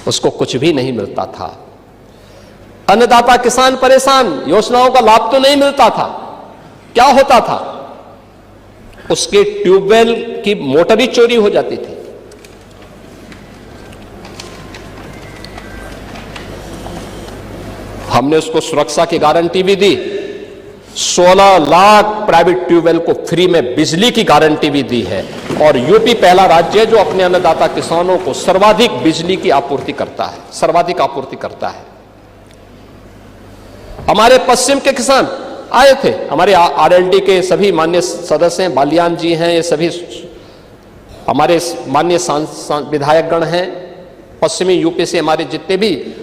उसको कुछ भी नहीं मिलता था। अन्नदाता किसान परेशान, योजनाओं का लाभ तो नहीं मिलता था। क्या होता था? उसके ट्यूबवेल की मोटर ही चोरी हो जाती थी। हमने उसको सुरक्षा की गारंटी भी दी। 16 लाख प्राइवेट ट्यूबवेल को फ्री में बिजली की गारंटी भी दी है। और यूपी पहला राज्य है जो अपने अन्नदाता किसानों को सर्वाधिक बिजली की आपूर्ति करता है, सर्वाधिक आपूर्ति करता है। हमारे पश्चिम के किसान आए थे, हमारे आरएलडी के सभी माननीय सदस्य हैं, बालियान जी हैं, ये सभी हमारे माननीय विधायकगण हैं। पश्चिमी यूपी से हमारे जितने भी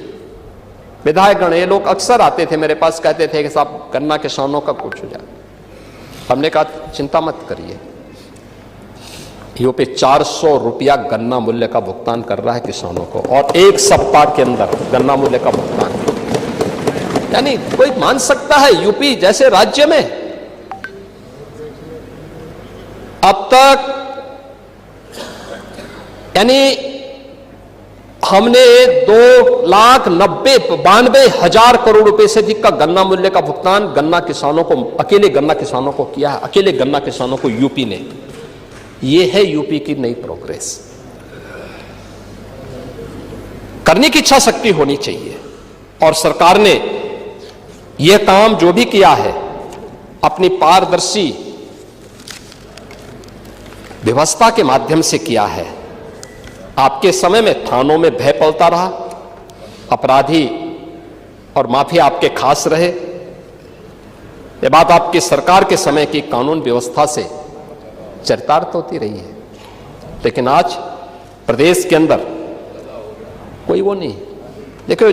विधायकगण, ये लोग अक्सर आते थे मेरे पास, कहते थे कि साहब गन्ना किसानों का कुछ हो जाए। हमने कहा चिंता मत करिए, यूपी 400 रुपया गन्ना मूल्य का भुगतान कर रहा है किसानों को, और 1 सप्ताह के अंदर गन्ना मूल्य का भुगतान। यानी कोई मान सकता है यूपी जैसे राज्य में अब तक, यानी हमने 2,92,000 करोड़ रुपए से अधिक का गन्ना मूल्य का भुगतान गन्ना किसानों को, अकेले गन्ना किसानों को किया है, अकेले गन्ना किसानों को यूपी ने। यह है यूपी की नई प्रोग्रेस। करने की इच्छा शक्ति होनी चाहिए, और सरकार ने यह काम जो भी किया है अपनी पारदर्शी व्यवस्था के माध्यम से किया है। आपके समय में थानों में भय पलता रहा, अपराधी और माफिया आपके खास रहे। यह बात आपकी सरकार के समय की कानून व्यवस्था से चरितार्थ होती रही है। लेकिन आज प्रदेश के अंदर कोई वो नहीं। देखो,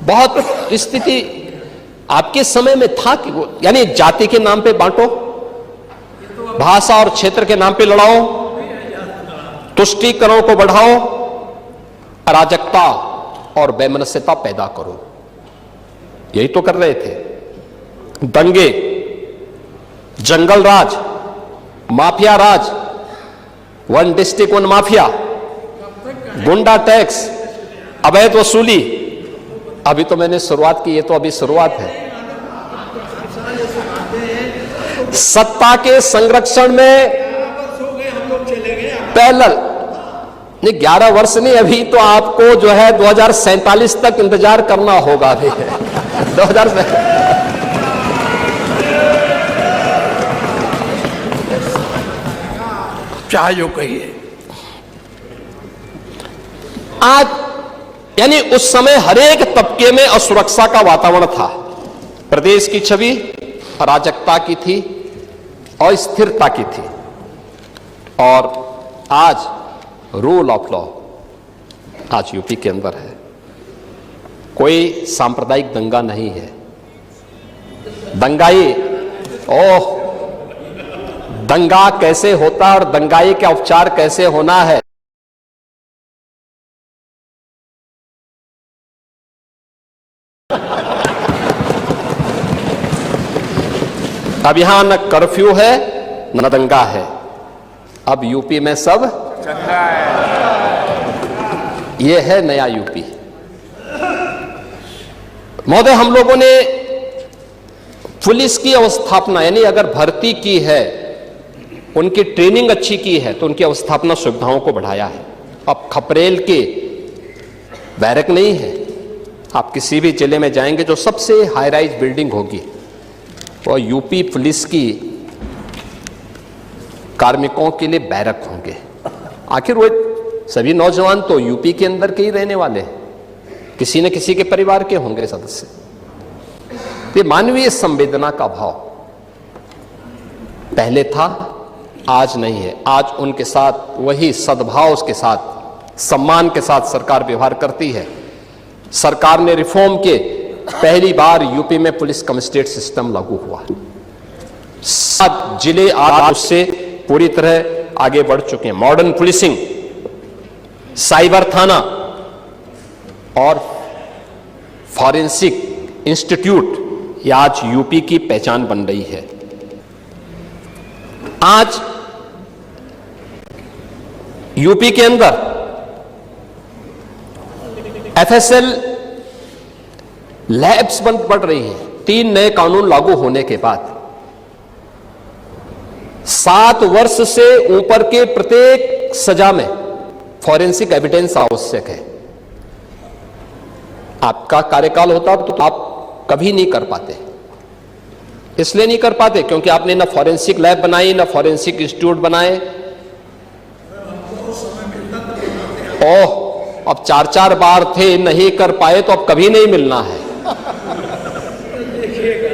बहुत स्थिति आपके समय में था कि वो, यानी जाति के नाम पे बांटो, भाषा और क्षेत्र के नाम पे लड़ाओ, तुष्टीकरणों को बढ़ाओ, अराजकता और वैमनस्यता पैदा करो। यही तो कर रहे थे। दंगे, जंगल राज, माफिया राज, 1 डिस्ट्रिक्ट 1 माफिया, गुंडा टैक्स, अवैध वसूली। अभी तो मैंने शुरुआत की, ये तो अभी शुरुआत है। सत्ता के संरक्षण में पैरेलल नहीं, 11 वर्ष नहीं, अभी तो आपको जो है 2047 तक इंतजार करना होगा। अभी 2000 चाहे जो कहिए। आज यानी उस समय हरेक तबके में असुरक्षा का वातावरण था। प्रदेश की छवि अराजकता की थी, अस्थिरता की थी। और आज रूल ऑफ लॉ आज यूपी के अंदर है। कोई सांप्रदायिक दंगा नहीं है। दंगाई, ओह, दंगा कैसे होता है और दंगाई का उपचार कैसे होना है, अब यहां न कर्फ्यू है न दंगा है। अब यूपी में सब चंगा है। यह है नया यूपी। महोदय, हम लोगों ने पुलिस की अवस्थापना, यानी अगर भर्ती की है, उनकी ट्रेनिंग अच्छी की है, तो उनकी अवस्थापना सुविधाओं को बढ़ाया है। अब खपरेल के बैरक नहीं है। आप किसी भी जिले में जाएंगे, जो सबसे हाई राइज बिल्डिंग होगी और यूपी पुलिस की कार्मिकों के लिए बैरक होंगे। आखिर वो सभी नौजवान तो यूपी के अंदर के ही रहने वाले हैं, किसी न किसी के परिवार के होंगे सदस्य। ये मानवीय संवेदना का भाव पहले था, आज नहीं है। आज उनके साथ वही सद्भाव के साथ, सम्मान के साथ सरकार व्यवहार करती है। सरकार ने रिफॉर्म के पहली बार यूपी में पुलिस कमिश्नरेट सिस्टम लागू हुआ। 7 जिले आज उससे पूरी तरह आगे बढ़ चुके हैं। मॉडर्न पुलिसिंग, साइबर थाना और फॉरेंसिक इंस्टीट्यूट, यह आज यूपी की पहचान बन रही है। आज यूपी के अंदर एफएसएल लैब्स बढ़ रही हैं। 3 नए कानून लागू होने के बाद 7 वर्ष से ऊपर के प्रत्येक सजा में फॉरेंसिक एविडेंस आवश्यक है। आपका कार्यकाल होता तो आप कभी नहीं कर पाते। इसलिए नहीं कर पाते क्योंकि आपने ना फॉरेंसिक लैब बनाई, ना फॉरेंसिक इंस्टीट्यूट बनाए। ओह, अब 4-4 बार थे, नहीं कर पाए तो अब कभी नहीं मिलना है,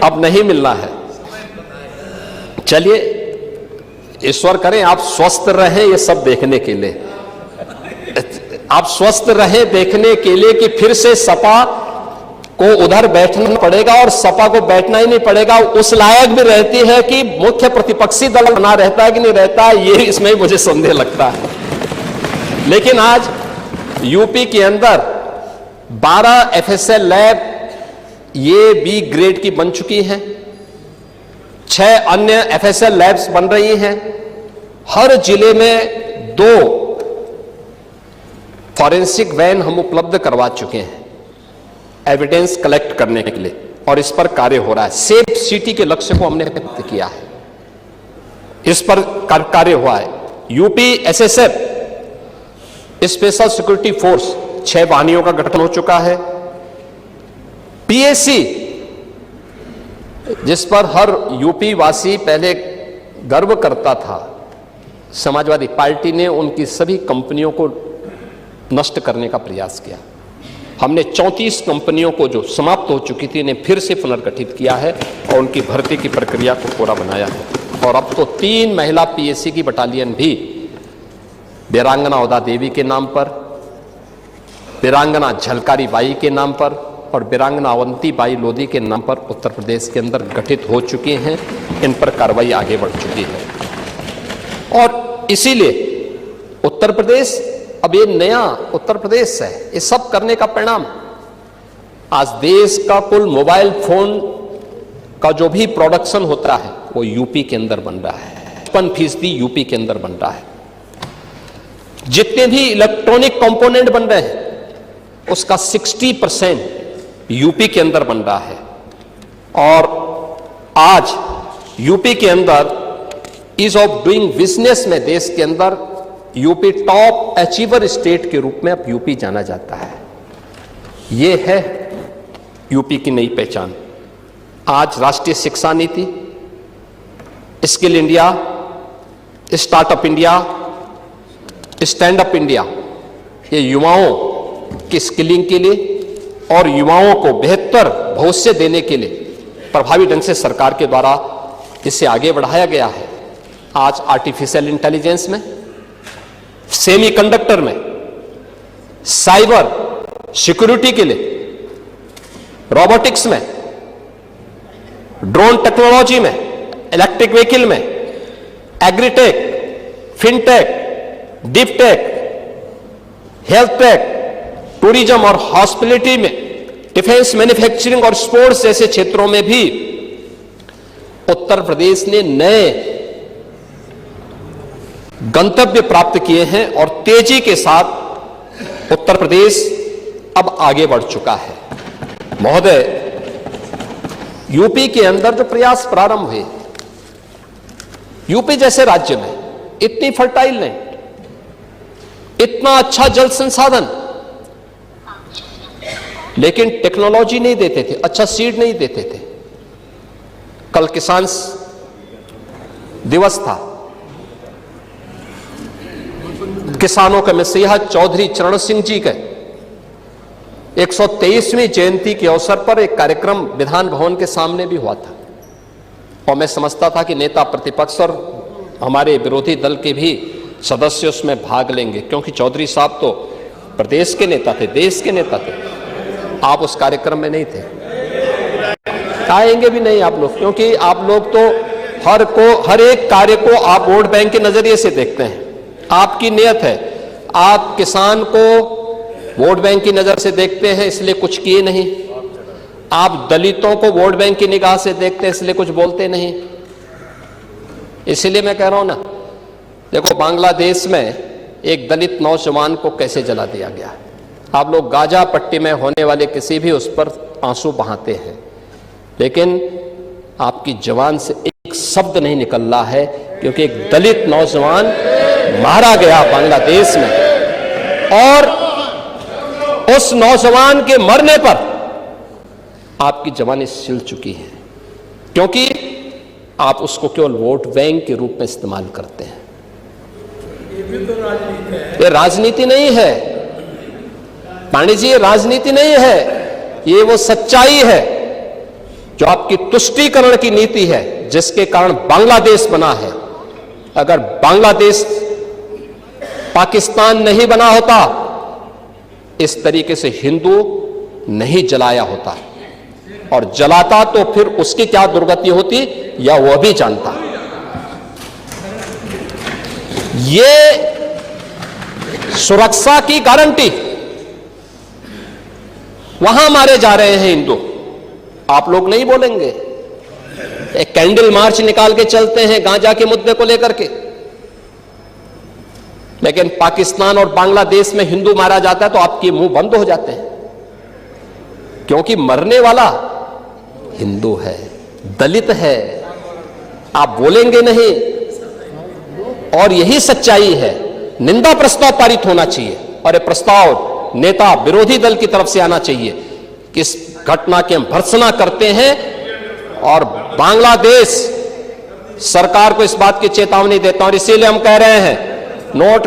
अब नहीं मिलना है। चलिए, ईश्वर करें आप स्वस्थ रहें ये सब देखने के लिए, आप स्वस्थ रहें देखने के लिए कि फिर से सपा को उधर बैठना पड़ेगा और सपा को बैठना ही नहीं पड़ेगा। उस लायक भी रहती है कि मुख्य प्रतिपक्षी दल बना रहता है कि नहीं रहता है, ये इसमें मुझे संदेह लगता है। लेकिन आज यूपी के अंदर 12 एफएसएल लैब ये बी ग्रेड की बन चुकी हैं, 6 अन्य एफएसएल लैब्स बन रही हैं। हर जिले में 2 फॉरेंसिक वैन हम उपलब्ध करवा चुके हैं एविडेंस कलेक्ट करने के लिए, और इस पर कार्य हो रहा है। सेफ सिटी के लक्ष्य को हमने व्यक्त किया है, इस पर कार्य हुआ है। UP SSF special security force 6 वाहिनियों का गठन हो चुका है। पीएससी जिस पर हर यूपी वासी पहले गर्व करता था, समाजवादी पार्टी ने उनकी सभी कंपनियों को नष्ट करने का प्रयास किया। हमने 34 कंपनियों को जो समाप्त हो चुकी थी इन्हें फिर से पुनर्गठित किया है और उनकी भर्ती की प्रक्रिया को पूरा बनाया है। और अब तो 3 महिला पीएससी की बटालियन भी वीरांगना उदा देवी के नाम पर, वीरांगना झलकारी बाई के नाम पर और वीरांगना अवंती बाई लोधी के नाम पर उत्तर प्रदेश के अंदर गठित हो चुके हैं। इन पर कार्रवाई आगे बढ़ चुकी है और इसीलिए उत्तर प्रदेश अब ये नया उत्तर प्रदेश है। ये सब करने का परिणाम आज देश का कुल मोबाइल फोन का जो भी प्रोडक्शन होता है वो यूपी के अंदर बन रहा है। 55% यूपी के अंदर बन रहा है। जितने भी इलेक्ट्रॉनिक कंपोनेंट बन रहे हैं उसका 60% यूपी के अंदर बन रहा है। और आज यूपी के अंदर ईज ऑफ डूइंग बिजनेस में देश के अंदर यूपी टॉप अचीवर स्टेट के रूप में अब यूपी जाना जाता है। यह है यूपी की नई पहचान। आज राष्ट्रीय शिक्षा नीति, skill India, startup India, stand up India, ये युवाओं की स्किलिंग के लिए और युवाओं को बेहतर भविष्य देने के लिए प्रभावी ढंग से सरकार के द्वारा इसे आगे बढ़ाया गया है। आज आर्टिफिशियल इंटेलिजेंस में, सेमीकंडक्टर में, साइबर सिक्योरिटी के लिए, रोबोटिक्स में, ड्रोन टेक्नोलॉजी में, इलेक्ट्रिक व्हीकल में, agritech, fintech, deep tech, health take, tourism और हॉस्पिटलिटी में, डिफेंस, मैन्युफैक्चरिंग और स्पोर्ट्स जैसे क्षेत्रों में भी उत्तर प्रदेश ने नए गंतव्य प्राप्त किए हैं और तेजी के साथ उत्तर प्रदेश अब आगे बढ़ चुका है। महोदय, यूपी के अंदर जो प्रयास प्रारंभ हुए, यूपी जैसे राज्य में इतनी फर्टाइल लैंड, इतना अच्छा जल संसाधन, लेकिन टेक्नोलॉजी नहीं देते थे, अच्छा सीड नहीं देते थे। कल किसान दिवस था, किसानों के मसीहा चौधरी चरण सिंह जी के 123वीं जयंती के अवसर पर एक कार्यक्रम विधान भवन के सामने भी हुआ था और मैं समझता था कि नेता प्रतिपक्ष और हमारे विरोधी दल के भी सदस्य उसमें भाग लेंगे, क्योंकि चौधरी साहब तो प्रदेश के नेता थे, देश के नेता थे। आप उस कार्यक्रम में नहीं थे, आएंगे भी नहीं आप लोग, क्योंकि आप लोग तो हर एक कार्य को आप वोट बैंक के नजरिए से देखते हैं। आपकी नियत है, आप किसान को वोट बैंक की नजर से देखते हैं इसलिए कुछ किए नहीं, आप दलितों को वोट बैंक की निगाह से देखते हैं इसलिए कुछ बोलते नहीं। इसलिए मैं कह रहा हूं ना, देखो बांग्लादेश में एक दलित नौजवान को कैसे जला दिया गया, आप लोग गाजा पट्टी में होने वाले किसी भी उस पर आंसू बहाते हैं, लेकिन आपकी जबान से एक शब्द नहीं निकल रहा है, क्योंकि एक दलित नौजवान मारा गया बांग्लादेश में, और उस नौजवान के मरने पर आपकी जबानें सिल चुकी हैं, क्योंकि आप उसको केवल वोट बैंक के रूप में इस्तेमाल करते हैं। ये भी तो राजनीति है। ये राजनीति नहीं है पांडे जी, ये राजनीति नहीं है, ये वो सच्चाई है जो आपकी तुष्टीकरण की नीति है, जिसके कारण बांग्लादेश बना है। अगर बांग्लादेश पाकिस्तान नहीं बना होता, इस तरीके से हिंदू नहीं जलाया होता, और जलाता तो फिर उसकी क्या दुर्गति होती या वह भी जानता। ये सुरक्षा की गारंटी, वहां मारे जा रहे हैं हिंदू, आप लोग नहीं बोलेंगे। एक कैंडल मार्च निकाल के चलते हैं गांजा के मुद्दे को लेकर के, लेकिन पाकिस्तान और बांग्लादेश में हिंदू मारा जाता है तो आपके मुंह बंद हो जाते हैं, क्योंकि मरने वाला हिंदू है, दलित है, आप बोलेंगे नहीं। और यही सच्चाई है। निंदा प्रस्ताव पारित होना चाहिए, और यह प्रस्ताव नेता विरोधी दल की तरफ से आना चाहिए कि इस घटना की हम भर्त्सना करते हैं, और बांग्लादेश सरकार को इस बात की चेतावनी देता हूं। और इसीलिए हम कह रहे हैं, नोट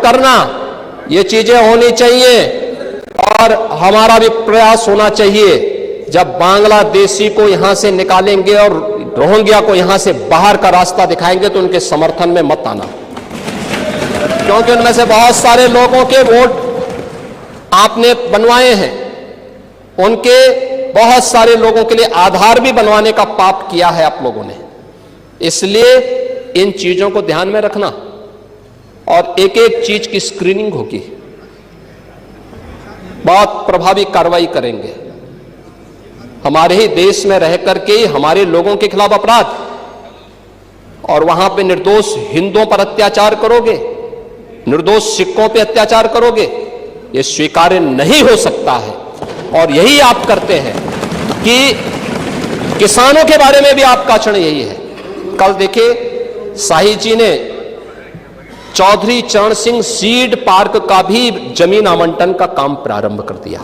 करना, ये चीजें होनी चाहिए, और हमारा भी प्रयास होना चाहिए। जब बांग्लादेशी को यहां से निकालेंगे और रोहिंग्या को यहां से बाहर का रास्ता दिखाएंगे, तो उनके समर्थन में मत आना, क्योंकि उनमें से बहुत सारे लोगों के वोट आपने बनवाए हैं, उनके बहुत सारे लोगों के लिए आधार भी बनवाने का पाप किया है आप लोगों ने। इसलिए इन चीजों को ध्यान में रखना, और एक एक चीज की स्क्रीनिंग होगी, बहुत प्रभावी कार्रवाई करेंगे। हमारे ही देश में रह करके हमारे लोगों के खिलाफ अपराध, और वहां पे निर्दोष हिंदुओं पर अत्याचार करोगे, निर्दोष सिखों पे अत्याचार करोगे, ये स्वीकार्य नहीं हो सकता है। और यही आप करते हैं कि किसानों के बारे में भी आपका आचरण यही है। कल देखिए, शाही जी ने चौधरी चरण सिंह सीड पार्क का भी जमीन आवंटन का काम प्रारंभ कर दिया।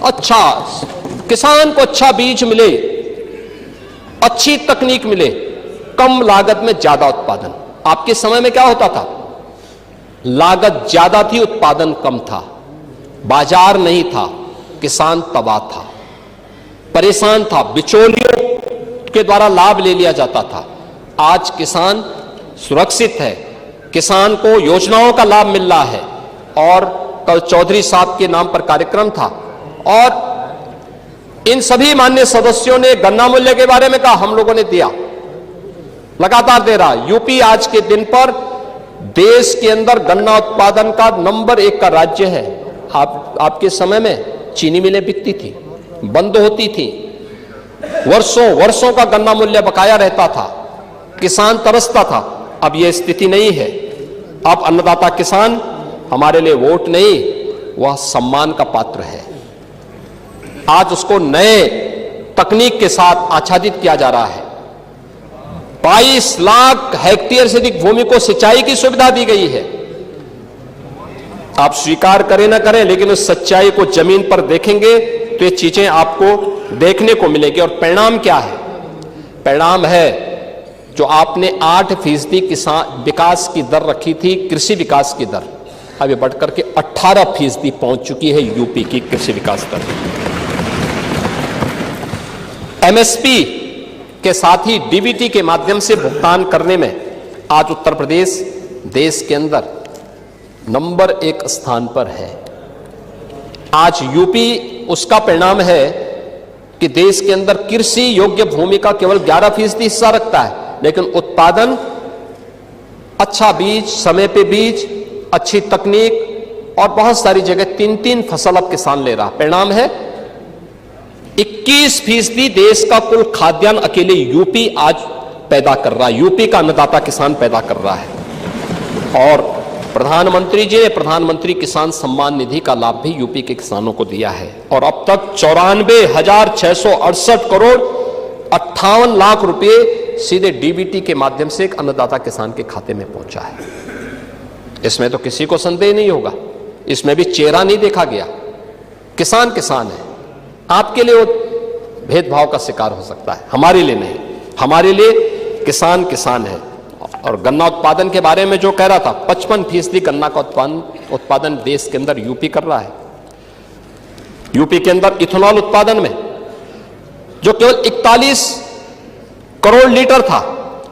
अच्छा, किसान को अच्छा बीज मिले, अच्छी तकनीक मिले, कम लागत में ज्यादा उत्पादन। आपके समय में क्या होता था? लागत ज्यादा थी, उत्पादन कम था, बाजार नहीं था, किसान तबाह था, परेशान था, बिचौलियों के द्वारा लाभ ले लिया जाता था। आज किसान सुरक्षित है, किसान को योजनाओं का लाभ मिल रहा है। और कल चौधरी साहब के नाम पर कार्यक्रम था, और इन सभी माननीय सदस्यों ने गन्ना मूल्य के बारे में कहा, हम लोगों ने दिया, लगातार दे रहा। यूपी आज के दिन पर देश के अंदर गन्ना उत्पादन का नंबर 1 का राज्य है। आपके समय में चीनी मिलें बिकती थी, बंद होती थी, वर्षों का गन्ना मूल्य बकाया रहता था, किसान तरसता था। अब यह स्थिति नहीं है। अब अन्नदाता किसान हमारे लिए वोट नहीं, वह सम्मान का पात्र है। आज उसको नए तकनीक के साथ आच्छादित किया जा रहा है। 22 लाख हेक्टेयर से अधिक भूमि को सिंचाई की सुविधा दी गई है। आप स्वीकार करें ना करें, लेकिन उस सच्चाई को जमीन पर देखेंगे तो ये चीजें आपको देखने को मिलेगी। और परिणाम क्या है? परिणाम है जो आपने 8% किसान विकास की दर रखी थी, कृषि विकास की दर, अब ये बढ़कर के 18% पहुंच चुकी है यूपी की कृषि विकास दर। एमएसपी के साथ ही डीबीटी के माध्यम से भुगतान करने में आज उत्तर प्रदेश देश के अंदर नंबर 1 स्थान पर है। आज यूपी उसका परिणाम है कि देश के अंदर कृषि योग्य भूमि का केवल 11% हिस्सा रखता है, लेकिन उत्पादन, अच्छा बीज, समय पे बीज, अच्छी तकनीक और बहुत सारी जगह 3-3 फसल अब किसान ले रहा। परिणाम है 21% देश का कुल खाद्यान्न अकेले यूपी आज पैदा कर रहा है। यूपी का अन्नदाता किसान पैदा कर रहा है। और प्रधानमंत्री जी ने प्रधानमंत्री किसान सम्मान निधि का लाभ भी यूपी के किसानों को दिया है और अब तक 94,668 करोड़ 58 लाख रुपए सीधे डीबीटी के माध्यम से एक अन्नदाता किसान के खाते में पहुंचा है। इसमें तो किसी को संदेह नहीं होगा, इसमें भी चेहरा नहीं देखा गया। किसान किसान है, आपके लिए वो भेदभाव का शिकार हो सकता है, हमारे लिए नहीं। हमारे लिए किसान किसान है। और गन्ना उत्पादन के बारे में जो कह रहा था, 55% गन्ना का उत्पादन देश के अंदर यूपी कर रहा है। यूपी के अंदर इथेनॉल उत्पादन में जो केवल 41 करोड़ लीटर था,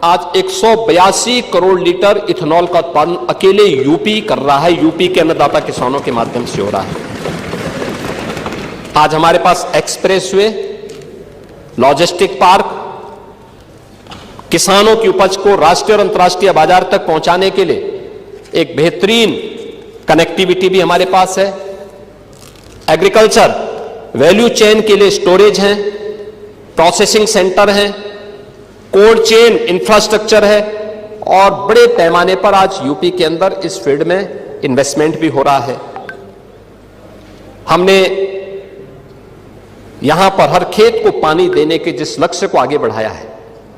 आज 182 करोड़ लीटर इथेनॉल का उत्पादन अकेले यूपी कर रहा है। यूपी के अन्नदाता किसानों के माध्यम से हो रहा है। आज हमारे पास एक्सप्रेसवे, लॉजिस्टिक पार्क, किसानों की उपज को राष्ट्रीय और अंतर्राष्ट्रीय बाजार तक पहुंचाने के लिए एक बेहतरीन कनेक्टिविटी भी हमारे पास है। एग्रीकल्चर वैल्यू चेन के लिए स्टोरेज है, प्रोसेसिंग सेंटर है, कोल्ड चेन इंफ्रास्ट्रक्चर है और बड़े पैमाने पर आज यूपी के अंदर इस फील्ड में इन्वेस्टमेंट भी हो रहा है। हमने यहां पर हर खेत को पानी देने के जिस लक्ष्य को आगे बढ़ाया है,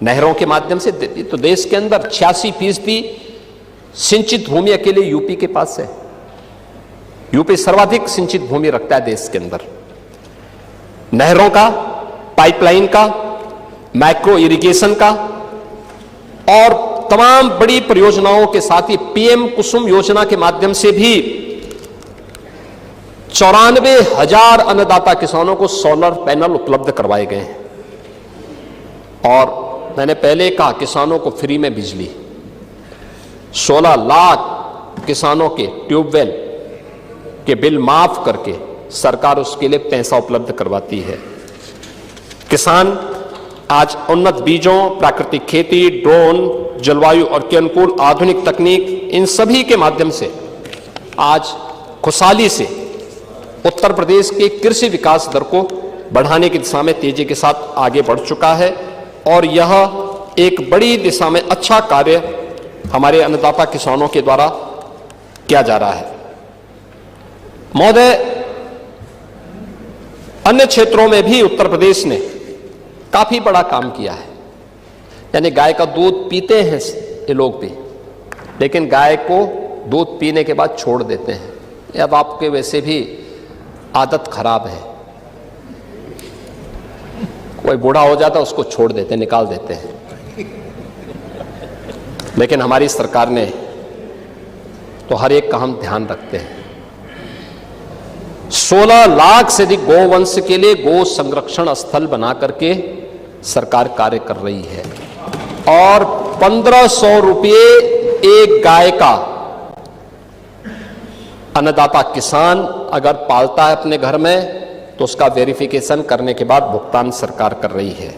नहरों के माध्यम से, तो देश के अंदर 86% सिंचित भूमि अकेले यूपी के पास है। यूपी सर्वाधिक सिंचित भूमि रखता है देश के अंदर। नहरों का, पाइपलाइन का, माइक्रो इरिगेशन का और तमाम बड़ी परियोजनाओं के साथ ही पीएम कुसुम योजना के माध्यम से भी 94,000 अन्नदाता किसानों को सोलर पैनल उपलब्ध करवाए गए हैं। और मैंने पहले कहा, किसानों को फ्री में बिजली, 16 लाख किसानों के ट्यूबवेल के बिल माफ करके सरकार उसके लिए पैसा उपलब्ध करवाती है। किसान आज उन्नत बीजों, प्राकृतिक खेती, ड्रोन, जलवायु और के अनुकूल आधुनिक तकनीक, इन सभी के माध्यम से आज खुशहाली से उत्तर प्रदेश के कृषि विकास दर को बढ़ाने की दिशा में तेजी के साथ आगे बढ़ चुका है और यह एक बड़ी दिशा में अच्छा कार्य हमारे अन्नदाता किसानों के द्वारा किया जा रहा है। महोदय, अन्य क्षेत्रों में भी उत्तर प्रदेश ने काफी बड़ा काम किया है। यानी गाय का दूध पीते हैं ये लोग भी, लेकिन गाय को दूध पीने के बाद छोड़ देते हैं। अब आपके वैसे भी आदत खराब है, कोई बूढ़ा हो जाता है उसको छोड़ देते हैं, निकाल देते हैं। लेकिन हमारी सरकार ने तो हर एक का हम ध्यान रखते हैं। 16 लाख से अधिक गौवंश के लिए गौ संरक्षण स्थल बना करके सरकार कार्य कर रही है और 1500 रुपये एक गाय का अन्नदाता किसान अगर पालता है अपने घर में तो उसका वेरिफिकेशन करने के बाद भुगतान सरकार कर रही है।